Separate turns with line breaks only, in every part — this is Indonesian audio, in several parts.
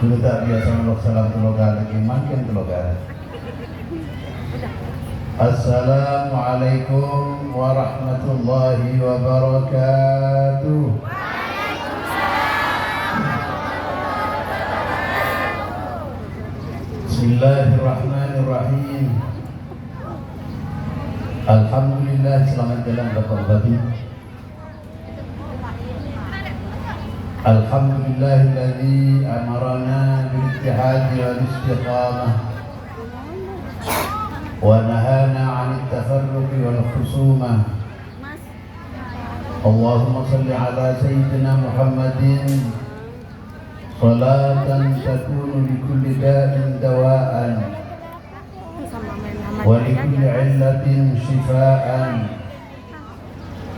Dulu tak biasa melok salam tulogal lagi makin tulogal. Assalamualaikum warahmatullahi wabarakatuh. Bismillahirrahmanirrahim. Alhamdulillah, selamat jalan Bapak Bupati. Alhamdulillahilladzi amarana bil ittihadi wal istiqamah wa nahana 'anil tafarruqi wal khusumah. Allahumma shalli ala sayyidina Muhammadin salatan takunu li kulli da'in dawa'an wa li kulli 'illatin shifaan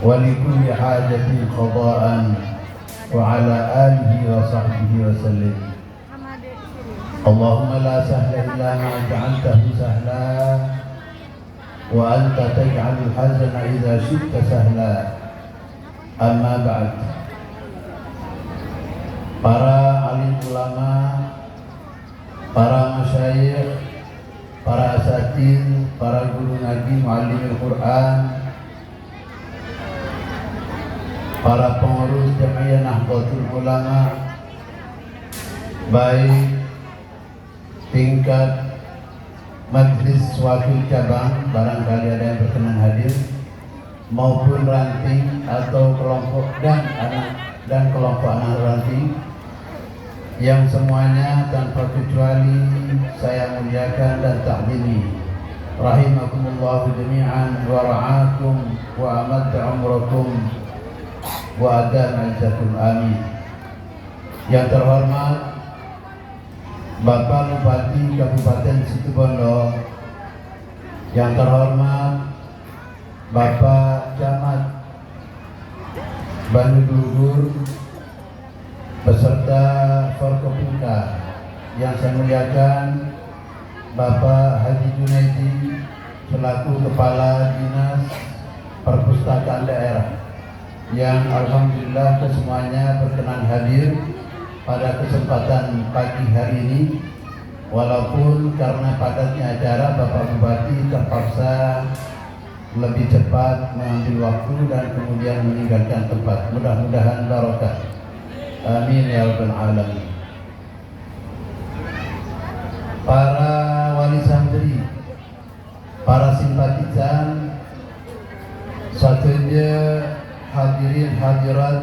wa li kulli hajatin qada'an wa ala alihi wa sahbihi wa sallim. Allahumma la sahla illa ma ja'altahu sahla wa anta taj'alul hazana idza syi'ta sahla. Amma ba'd. Para alim ulama, para masyayikh, para asatidz, para guru ngaji, muallimul Quran, para pengurus Jamiah Nahdlatul Ulama, baik tingkat Majelis Wakil Cabang, barangkali ada yang berkenan hadir, maupun ranting atau kelompok dan kelompok anak ranting, yang semuanya tanpa kecuali saya muliakan dan takdimi. Rahimakumullahu jami'an wa ra'akum wa amadda umrakum wa adana izakum, amin. Yang terhormat Bapak Bupati Kabupaten Situbondo, yang terhormat Bapak Camat Bandung beserta Forkopimda, yang saya muliakan Bapak Haji Junaidi selaku Kepala Dinas Perpustakaan Daerah, yang alhamdulillah kesemuanya berkenan hadir pada kesempatan pagi hari ini. Walaupun karena padatnya acara, Bapak Bupati terpaksa lebih cepat mengambil waktu dan kemudian meninggalkan tempat. Mudah-mudahan barokah, amin ya rabbal alamin. Para wali santri, para simpatisan, satunya hadirin hadirat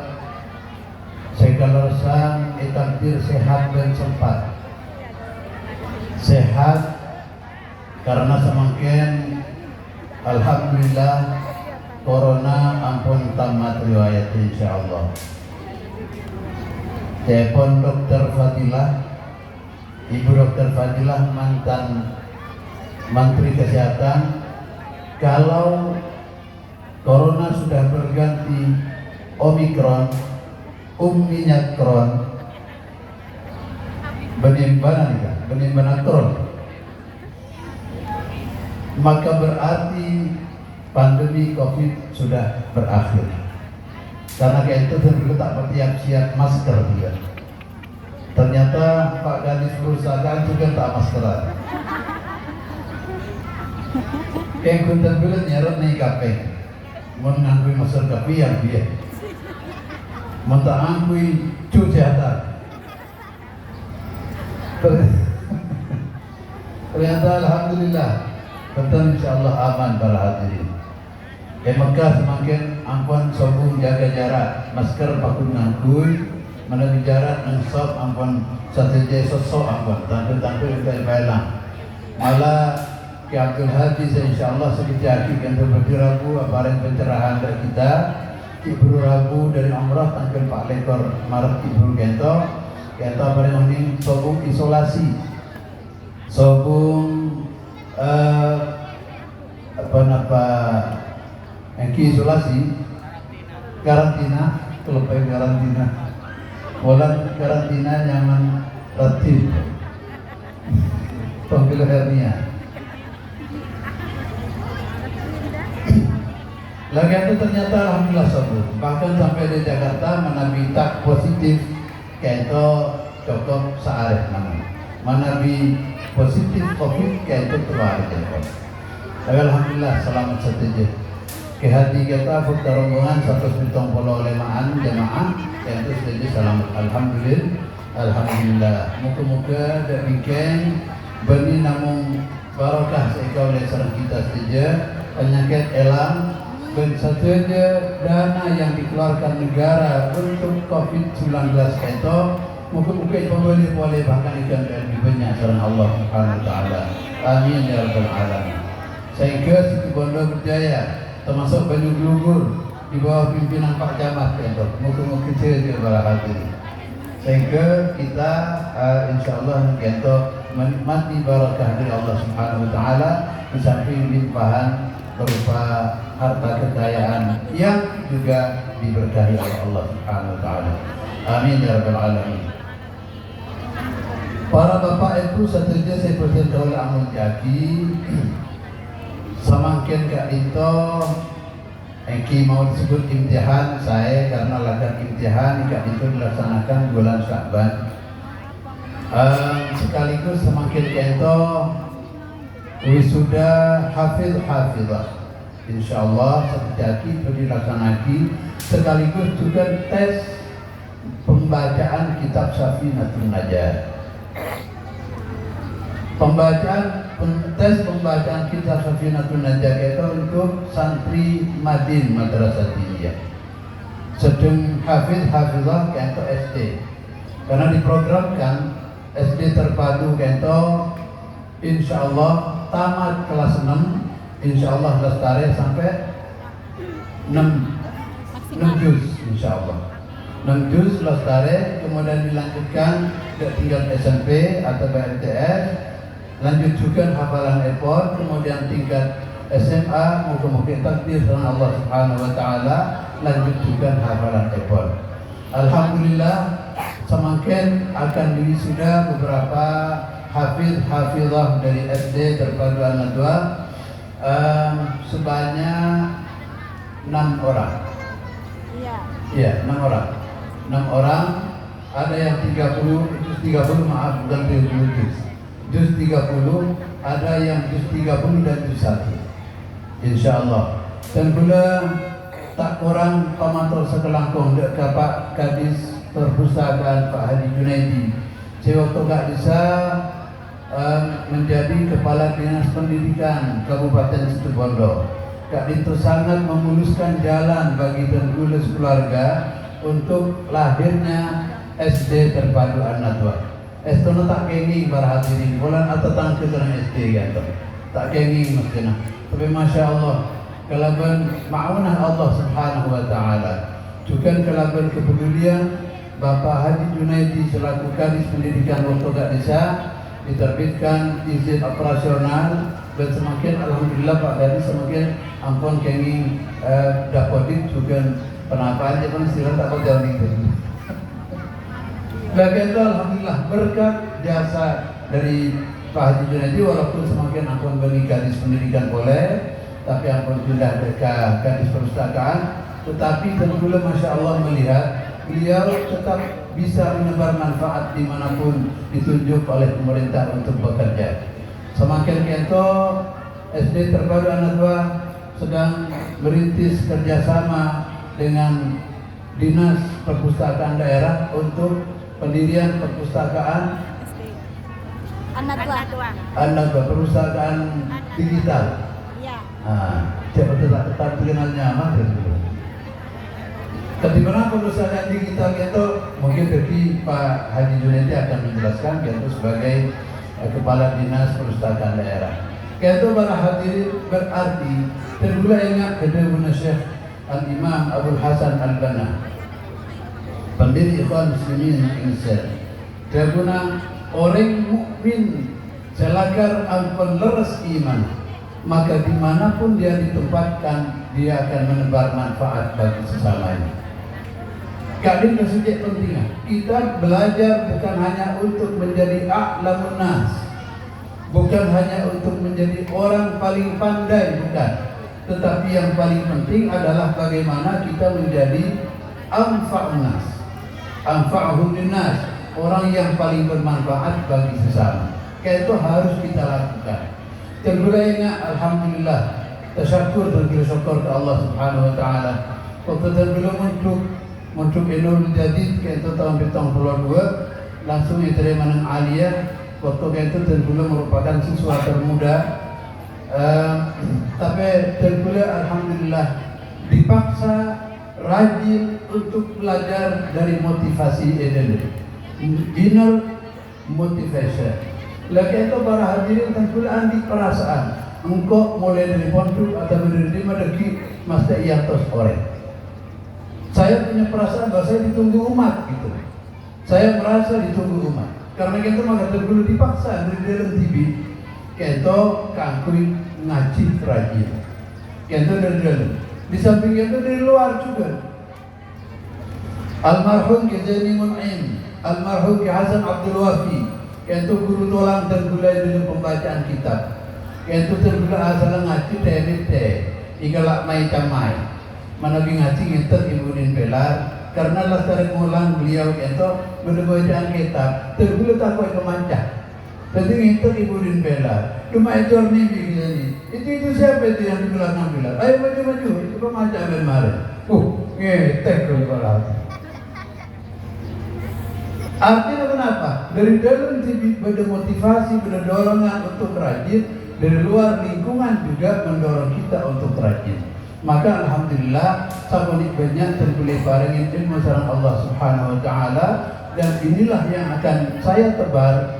segala sang takdir sehat dan sempat. Sehat karena semakin alhamdulillah corona ampun tamat riwayat insyaallah. Telepon Dokter Fadilah, Ibu Dokter Fadilah, mantan Menteri Kesehatan, kalau corona sudah berganti Omikron, Omicron, Benimbanakron, maka berarti pandemi COVID sudah berakhir. Karena kayak itu dulu tak bersiap masker dia. Ternyata Pak Gadis perusahaan juga tak maskeran. Kayak kuntan bulan nyerot nih kafe, mau ngangguin masker kafe yang dia, mau tak ngangguin cuci hata. Ternyata alhamdulillah, betul insyaallah aman para hadirin. Mekah semakin ampun sobung jaga jarak, masker pakun ngangkui, menawi jarak nang sop ampun sateje sosok ampun, tampil baik-baiklah. Malah Ki Abdul Hadi insyaallah sekejap kan berbagi Rabu aparan pencerahan dari kita. Ki Buru Rabu dari Umrah tampil Pak Lekor Maret Ki Buru Gento. Kita bareng sobung isolasi, sobung yang isolasi, karantina, kalau pakai karantina, walau karantina nyaman tertib, panggil hernia. Lagi itu ternyata alhamdulillah sobung, bahkan sampai di Jakarta menabi tak positif. Kayak itu cukup searah namun mana bi positif COVID kayak itu terlalu jauh. Alhamdulillah selamat saja. Ke hati kita fakta rombongan 175 jemaah yang itu saja selamat. Alhamdulillah. Muka-muka dak bikin bani namun barakah seikau oleh serang kita saja penyakit elang dan saja dana yang dikeluarkan negara untuk COVID-19 itu muka-muka pembeli boleh bahkan ikan lebih banyak serang Allah Subhanahu Wa Taala. Amin ya rabbal alamin. Sehingga Siti Bondo Berjaya termasuk Banyu Gelugur di bawah pimpinan Pak Camat itu muka-muka kecil para hadirin. Sehingga kita insyaallah kita menikmati barakah dari Allah Subhanahu Wa Taala di samping limpahan berupa harta kekayaan yang juga diberkahi oleh Allah Subhanahu Wa Taala. Amin ya rabbal alamin. Para bapak ibu setuju saya berterima oleh amun jaki semakin kak itu Eki mau disebut imtihan saya karena lakukan imtihan kak itu dilaksanakan bulan Sya'ban. Sekaligus semakin kento wisuda hafidhah insyaallah seperti itu dilaksanakan sekaligus juga tes pembacaan kitab Safinatun Najah. Tes pembacaan kitab Safinatun Najah itu untuk santri Madin Madrasah Diniyah. Sedang hafizah kento SD. Karena diprogramkan SD terpadu kento insyaallah tamat kelas 6 insyaallah lestari sampai 6 juz insyaallah 6 juz lestari kemudian dilanjutkan ke tingkat SMP atau BMTS lanjut juga hafalan epon kemudian tingkat SMA mungkin takdir dengan Allah Subhanahu Wa Taala lanjut juga hafalan epon. Alhamdulillah semakin akan diwisuda beberapa hafizah dari SD terpadu An-Nadwa sebanyak 6 orang. Iya, 6 orang. 6 orang ada yang 30 maaf bukan 30 juz. Juz 30 ada yang juz 30 dan juz 1. Insyaallah. Dan pula tak kurang pamantau sekelangkung dek Pak Kadis Perpustakaan Pak Haji Junaidi. Saya waktu gak bisa menjadi Kepala Dinas Pendidikan Kabupaten Situbondo. Kak itu sangat memuluskan jalan bagi tergulus keluarga untuk lahirnya SD terpadu An-Nadwa. Estono tak kenging para hadirin, bulan atau tangke terang SD gitu. Tak kenging maksudnya. Tapi masya Allah, kelaban ma'unah Allah Subhanahu Wa Taala. Juga kelaban kepedulian Bapak Haji Junaidi selaku Kadis Pendidikan waktu gak bisa diterbitkan izin operasional dan semakin alhamdulillah Pak Kadis semakin ampun kenging dapodik juga penapaan pun istilah tak kau jauh itu. Bagian itu alhamdulillah berkat jasa dari Pak Haji Junaidi walaupun semakin ampun bagi Kadis Pendidikan boleh, tapi ampun sudah dekat Kadis Perpustakaan, tetapi tentulah masya Allah melihat beliau tetap bisa menebar manfaat dimanapun ditunjuk oleh pemerintah untuk bekerja. Semakin kento SD terpadu An-Nadwa sedang merintis kerjasama dengan Dinas Perpustakaan Daerah untuk pendirian perpustakaan An-Nadwa perpustakaan digital. Ya. Cepat tetap dikenalnya apa dulu. Ketika perpustakaan digital itu mungkin dari Pak Haji Junaidi akan menjelaskan yaitu sebagai Kepala Dinas Perpustakaan Daerah. Yaitu para hadirin berarti tergula ingat kedua Syekh Al-Imam Abdul Hasan Al-Banna pendiri Ikhwan Muslimin Indonesia. Terguna orang mukmin selakar ampun leres iman, maka dimanapun dia ditempatkan dia akan menebar manfaat bagi sesamanya. Kadang sejak pentingnya kita belajar bukan hanya untuk menjadi a'lamun nas, bukan hanya untuk menjadi orang paling pandai, bukan, tetapi yang paling penting adalah bagaimana kita menjadi anfa'un nas, anfa'uhum linnas, orang yang paling bermanfaat bagi sesama. Kayak itu harus kita lakukan. Tergulainya alhamdulillah, tasyakur dan bersyukur ke Allah Subhanahu wa taala. Waktu tergulai untuk Inul Jadid kayak itu tahun 2022 langsung diterima dengan aliyah. Waktu kayak itu tergulai merupakan siswa termuda. Tapi tergulai alhamdulillah dipaksa rajin untuk belajar dari motivasi inner motivation. Lagi itu para hadirin tentulah andi perasaan engkau mulai dari pondok atau dari madaki masa ia tos orang. Saya punya perasaan bahwa saya ditunggu umat gitu. Saya merasa ditunggu umat. Karena kita maka dulu dipaksa dari dalam TV. Kita kangkui ngaji rajin. Kita dari dalam. Di samping itu dari luar juga. Almarhum Ghazali Mun'im, almarhum Hasan Abdul Wafi, yaitu guru tolang tergulai dalam pembacaan kitab. Yaitu tergulai asal ngaji teh igalak mai camai. Manabi ngaji nginter Ibudin Belar karena lastari mulang beliau itu bacaan kitab tergulai takoi kemancah. Jadi nginter Ibudin Belar. Cuma itu nih begini. Itu siapa itu yang di belakang Belar? Ayo maju itu kemancah kemarin. Ngetek kalau artinya kenapa? Dari dalam ada motivasi, ada dorongan untuk rajin. Dari luar lingkungan juga mendorong kita untuk rajin. Maka alhamdulillah sabuni banyak terpilih barengin ilmu sareng Allah Subhanahu wa taala, dan inilah yang akan saya tebar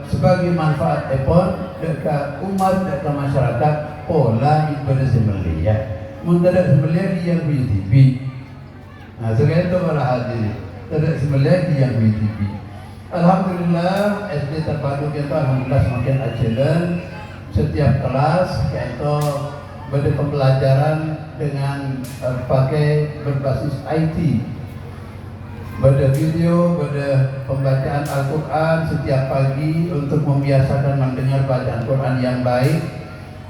sebagai manfaat epon dekat umat, dekat masyarakat pola ibadah sembelih. Mendadak sembelih yang BTV. Nah, sekarang itu para hadirin. Tidak sembelih yang BTV. Alhamdulillah SD terpadu kita alhamdulillah semakin ajalan. Setiap kelas kita pada pembelajaran dengan pakai berbasis IT. Pada video, pada pembacaan Al-Quran setiap pagi untuk membiasakan mendengar bacaan Quran yang baik.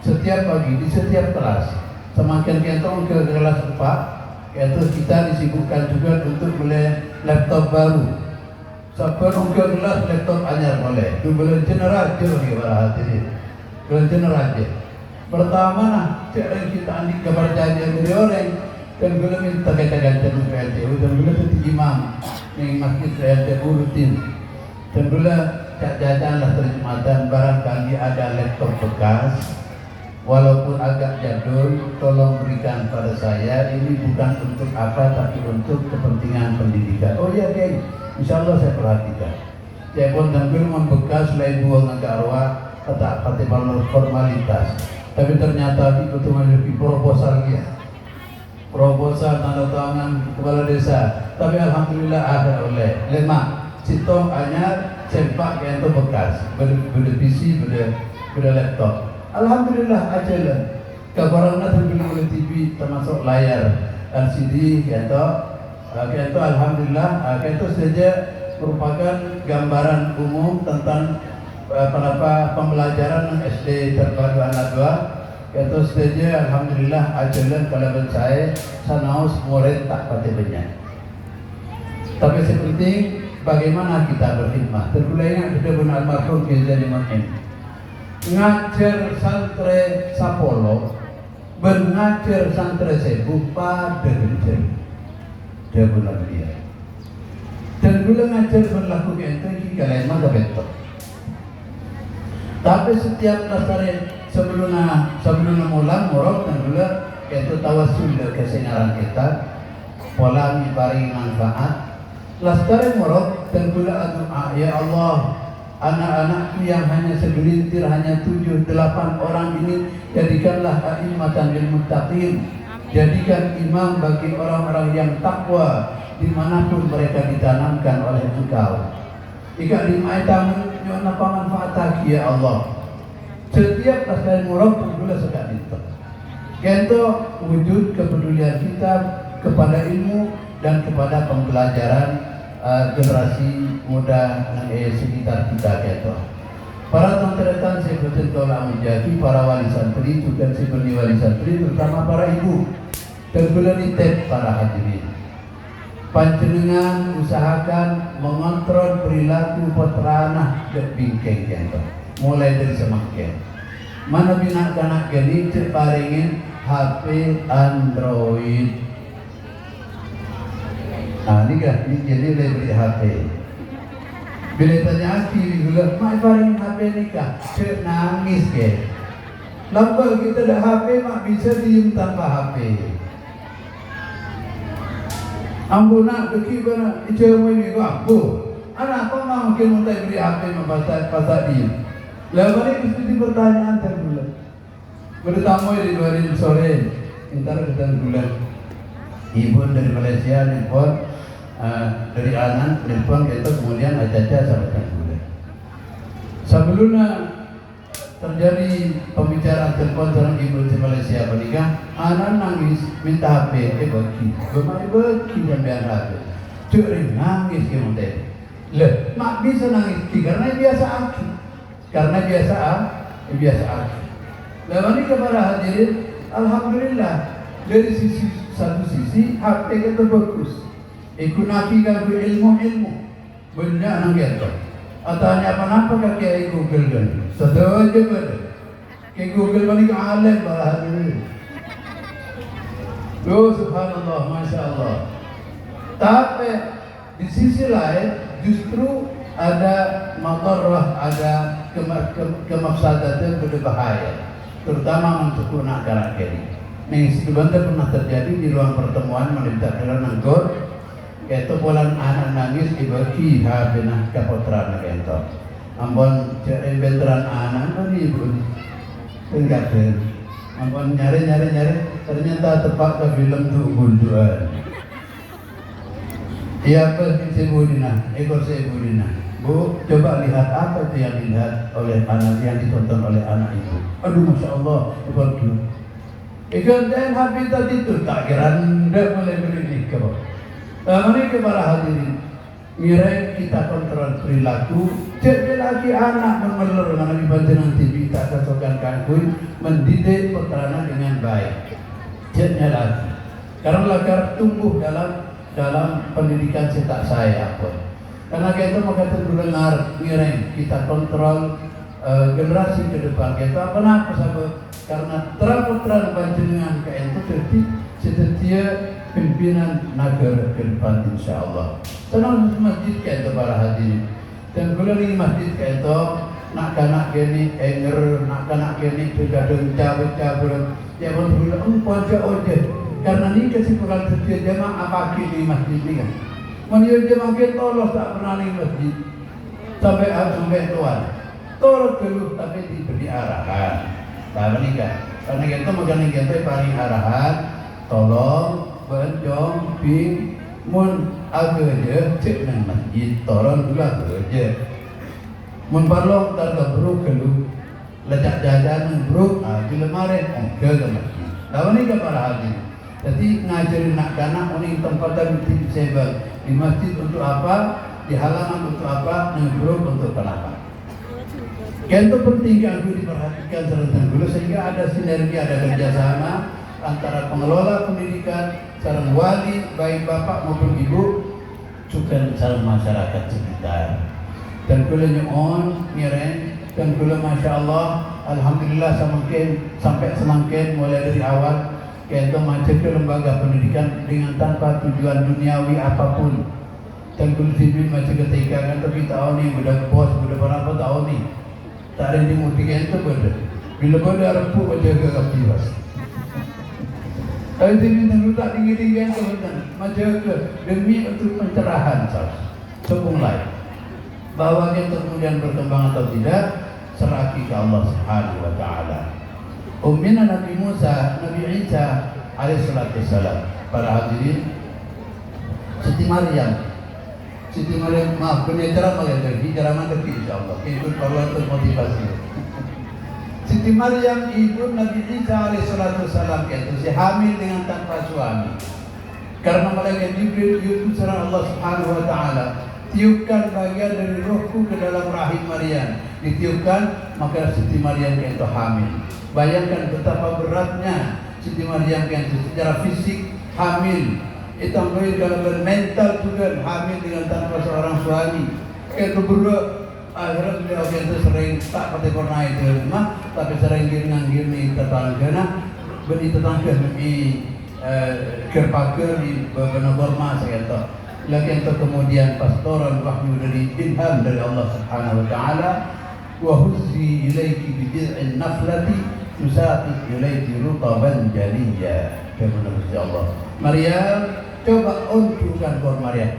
Setiap pagi di setiap kelas. Semakin kita ke kelas 4, yaitu kita disibukkan juga untuk beli laptop baru. Sebelum ke kelas laptop anyar boleh. Itu belum generasi lagi para hadirin. Belum generasi. Pertama nah, cara kita andi kabar janjian dari orang dan belum minta kata-kata PLTU dan belum itu imam yang masjid PLTU rutin. Dan belum jajan lah terjematan barangkali ada laptop bekas. Walaupun agak jadul, tolong berikan pada saya. Ini bukan untuk apa, tapi untuk kepentingan pendidikan. Oh ya, Kiai, insya Allah saya perhatikan. Saya pun tampil membekas selain buang agak arwah, tetap pati formalitas. Tapi ternyata itu memiliki proposal dia. Proposal tanda tangan kepala desa. Tapi alhamdulillah ada oleh lemak. Sitong anyar, sempak yang itu bekas. Beda PC, beda laptop. Alhamdulillah ajalan. Kabarana terpilih oleh TV termasuk layar LCD gitu. Itu alhamdulillah itu saja merupakan gambaran umum tentang pembelajaran SD terpadu anak 2. Itu saja alhamdulillah ajalan kalau saya sanaus murid tak pati banyak. Tapi seperti bagaimana kita berkhidmat. Tergulainya kita benar almarhum Ghazali Mun'im. Ngajar santri Sapolo, mengajar santri Sebu pada gencer, dia bulan dia. Dan bulan ngajar berlaku itu jika lain maka betul. Tapi setiap dasarnya sebelum mulang morok dan bulan itu tawasul ke sinaran kita, pola mibari manfaat. Lastari morok dan bulan doa ya Allah. Anak-anakku yang hanya segelintir, hanya 7-8 orang ini, jadikanlah a'immatan lil muttaqin. Jadikan imam bagi orang-orang yang takwa dimanapun mereka ditanamkan oleh Engkau. Jika dimaitan apa manfaat ya Allah. Setiap tasbih murab pula sekali itu. Kento wujud kepedulian kita kepada ilmu dan kepada pembelajaran generasi muda sekitar kita gitu. Para tontonan saya betul menjadi para wali santri juga sebagai wali santri terutama para ibu dan belanitet para hadirin. Panjenengan usahakan mengontrol perilaku putrana dek bingkeng kento. Mulai dari semakin. Mana bina kanak gini paringin HP Android. Nah, ini kan jadi beli HP. Bila tanya aki, bila mak paringin HP nikah, cek nangis ke. Lambat kita ada HP, mak bisa diem tanpa HP. Ambo nak deki bana icemoi ni aku. Anak kau nak mungkin mutai beli HP pasal dia. Lalu ni mesti pertanyaan terbulan. Bertamu di luarin sore, entar kita bulan. Ibu dari Malaysia nelpon, dari Anan nelpon itu kemudian aja sampai bulan. Sebelumnya terjadi pembicaraan telepon dengan ibu di Malaysia menikah, anak nangis minta HP, bagi, kemari bagi dan biar HP, curi nangis kemudian, mak bisa nangis karena biasa aku, biasa aku. Lalu ini kepada hadirin, alhamdulillah dari satu sisi HP kita bagus, ikut nabi kan ilmu, benda nangis tu. Atanya apa kaki Google kan? Setuju ber. Ke Google mana ke alim balah dulu. Oh subhanallah, masya Allah. Tapi di sisi lain justru ada madarah, ada kemafsadatan berbahaya, terutama untuk anak-anak ini. Nih sebentar pernah terjadi di ruang pertemuan menimpa nanggur. Itu bulan anak nangis dibagi habis kapotra nak itu. Ambon cari benteran anak ni ibu, tenggaten. Ambon nyari, ternyata tepat ke film tu bunduan. Iya apa Ibu Dina, ekor Ibu Dina. Bu, coba lihat apa itu yang dilihat oleh anak yang ditonton oleh anak itu. Aduh, masya Allah, betul. Ikan dan habitat itu tak kira ndak boleh beri kau. Mari kepada hadirin, mirai kita kontrol perilaku. Cek lagi anak mengelur dengan ibadah TV tak cocokkan kangkui mendidik putrana dengan baik. Ceknya lagi, karena agar tumbuh dalam pendidikan cetak saya pun. Karena kita maka terdengar mirai kita kontrol generasi ke depan kita. Kenapa sahabat? Karena terang-terang panjenengan itu setia pimpinan negara ke depan insyaAllah. Senang masjid ke itu para hadirin. Dan kalau ini masjid ke itu nak kanak gini enger, nak kanak gini bergadang cabut. Ya betul umpan oje. Karena ini kesimpulan setia jemaah apa di masjid ini kan. Menurut jemaah kita Allah tak pernah di masjid sampai tuan. Tolong dulu tapi diberi arahan. Bapak nikah. Karena kita mengenai kita paling arahan. Tolong bencong ping mun ageje cek nang masjid tolong dulu ageje. Mun parlong tak beruk kelu lejak jajan beruk di lemari ke masjid. Lawan nikah para hadir. Jadi ngajarin nak kanak uning tempatan di sebel di masjid untuk apa, di halaman untuk apa, beruk untuk kenapa. Itu penting yang diperhatikan serta dulu sehingga ada sinergi, ada kerjasama antara pengelola pendidikan, sarang wali, baik bapak maupun ibu, juga sarang masyarakat sekitar. Dan kalau nyon, miren, dan kalau masya Allah, alhamdulillah sampai semakin mulai dari awal, yaitu macam ke lembaga pendidikan dengan tanpa tujuan duniawi apapun. Dan kalau sibuk macam ketika kan tapi tahu ni, budak bos, budak berapa tahu ni. Tak ada di mudik itu benda. Bila benda repuk macam kaki bas. Tapi sini tentu tak tinggi itu benda. Macam ke demi untuk pencerahan sahaja. Sokong lain. Bahwa dia kemudian berkembang atau tidak serahkan ke Allah Subhanahu Wa Taala. Ummina Nabi Musa, Nabi Isa alaihissalam. Para hadirin, Siti Maryam. Siti Maryam, maaf, penetra Maryam lagi, jaraman lagi insyaAllah. Ikut perluan termotivasi. Siti Maryam, ibu Nabi Isa alaihissalam itu si hamil dengan tanpa suami. Karena malaikat Jibril diutus oleh Allah Subhanahu Wa Taala, tiupkan bagian dari rohku ke dalam rahim Maryam. Ditiupkan, maka Siti Maryam itu hamil. Bayangkan betapa beratnya Siti Maryam itu secara fisik hamil. Ditambahin kalau mental juga hamil dengan tanpa seorang suami. Itu berdua akhirnya beliau itu sering tak pakai korna itu rumah, tapi sering gini tetangga, beri tetangga di kerpaker di beberapa korma saya tahu. Lagi itu kemudian pastoran wahyu dari ilham dari Allah Subhanahu Wa Taala. Wahuzzi ilaiki bid'in naflati tusaqit ilaiki rutaban jaliyya. Kemudian Allah. Maryam, coba untukkan korma Maryam.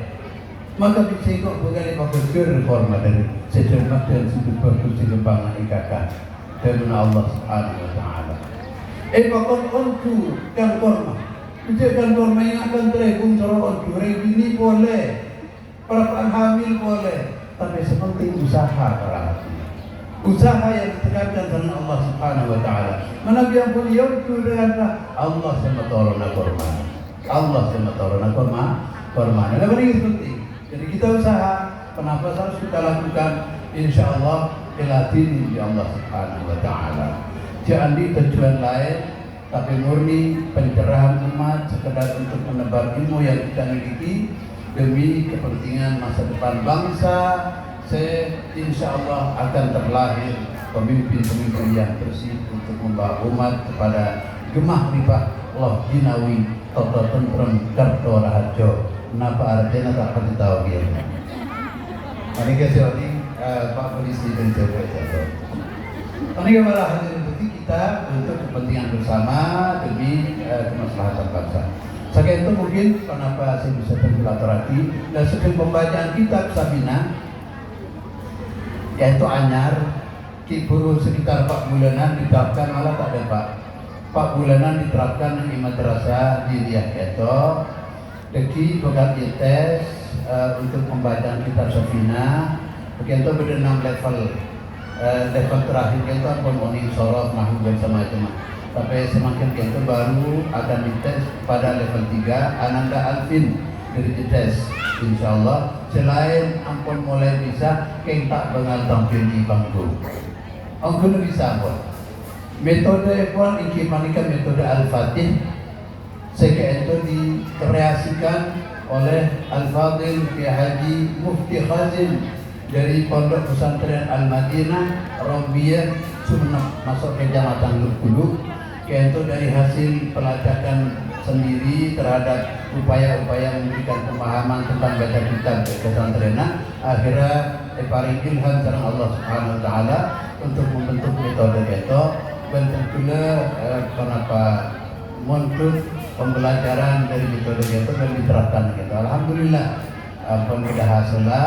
Maka disingkok bukan pakai korma dari secermat dan sudut bagus di lembangan ikakah. Kemudian Allah Subhanahu Wa Taala. Pakon untukkan korma. Ujikan korma yang akan terekung sorot ini boleh, perempuan hamil boleh, tapi sepenting usaha para hati. Usaha yang ditekankan dengan Allah Subhanahu Wa Taala. Mana yang pun yaitu dengan Allah sama torona korma. Allah sama torona korma. Nah, ini penting. Jadi kita usaha, kenapa harus kita lakukan? Insya Allah dilatih di Allah Subhanahu Wa Taala. Jangan di tujuan lain, tapi murni pencerahan umat sekedar untuk menebar ilmu yang kita miliki demi kepentingan masa depan bangsa. Insya Allah akan terlahir pemimpin-pemimpin yang bersih untuk membawa umat kepada gemah ribah Allah jinawi toto tentrem karto rahajo. Napa artinya tak pernah tahu dia. Ini kasih Pak Polisi dan Jawa. Ini kepada hadirin penting kita untuk kepentingan bersama demi kemaslahatan bangsa. Sekian itu mungkin kenapa saya bisa bersilaturahmi dan sebelum pembacaan kitab Sabina, yaitu anyar, kiburu sekitar 4 bulanan diterapkan malah tak ada 4 bulanan diterapkan di madrasah di Riah Keto. Deki bekat tes untuk pembacaan kitab Sabina. Begitu beda 6 level. Level terakhir itu pemoning sorof, nahwu dan semacam. Tapi semakin itu baru akan dites pada level 3 Ananda Alvin dari dites. Insya Allah selain ampun mulai bisa keng tak bengal tampil di bangku. Ampun bisa pun. Metode pun ikimanikan metode Al-Fatih. Sehingga itu dikreasikan oleh Al-Fadil Kiai Haji Mufti Khazin dari Pondok Pesantren Al-Madinah Rombiyah Sumeneb masuk ke Kecamatan Lubulu. Yaitu dari hasil pelacakan sendiri terhadap upaya-upaya memberikan pemahaman tentang baca kitab pesantren, akhirnya paling ilham dari Allah Subhanahu Wa Taala untuk membentuk metode itu. Dan tentunya kenapa muncul pembelajaran dari metode itu dan diterapkan gitu. Alhamdulillah sudah hasilnya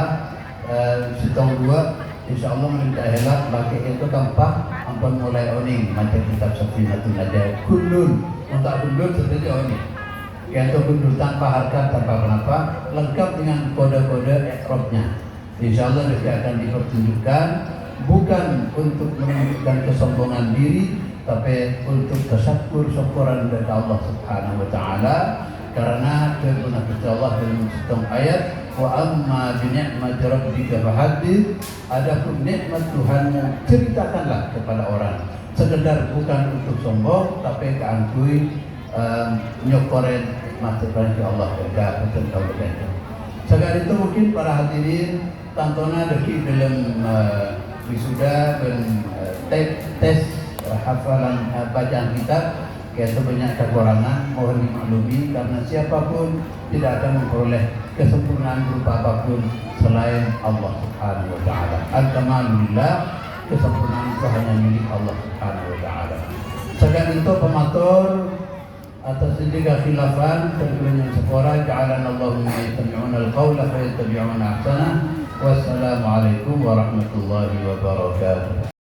setahun 2 insya Allah menindak helak bagi itu tampak ampun mulai oning macam kitab Safinatun Najah gundul untuk gundul seperti oning yaitu gundul tanpa harkat tanpa kenapa lengkap dengan kode-kode ekrobnya. Insya Allah nanti akan dipertunjukkan bukan untuk menunjukkan kesombongan diri tapi untuk syukuran dari Allah Subhanahu Wa Taala karena benar Allah dalam satu ayat wa amma bi ni'mati rabbika fahaddits. Adapun nikmat Tuhanmu ceritakanlah kepada orang, sekedar bukan untuk sombong tapi keangkui nyokoren nikmat dari Allah berkah betul betul. Sekali itu mungkin para hadirin tantona deki dalam wisuda dan tes hafalan bacaan kitab. Yaitu banyak kekurangan, mohon dimaklumi karena siapapun tidak akan memperoleh kesempurnaan berupa apapun selain Allah Subhanahu Wa Taala. Al-kamalulillah, kesempurnaan itu hanya milik Allah Subhanahu Wa Taala. Sekarang itu pematur atas tiga khilafan tentunya sekolah ja'alana Allahu mimman yastami'una al-qawla fa yattabi'una ahsana. Wassalamualaikum warahmatullahi wabarakatuh.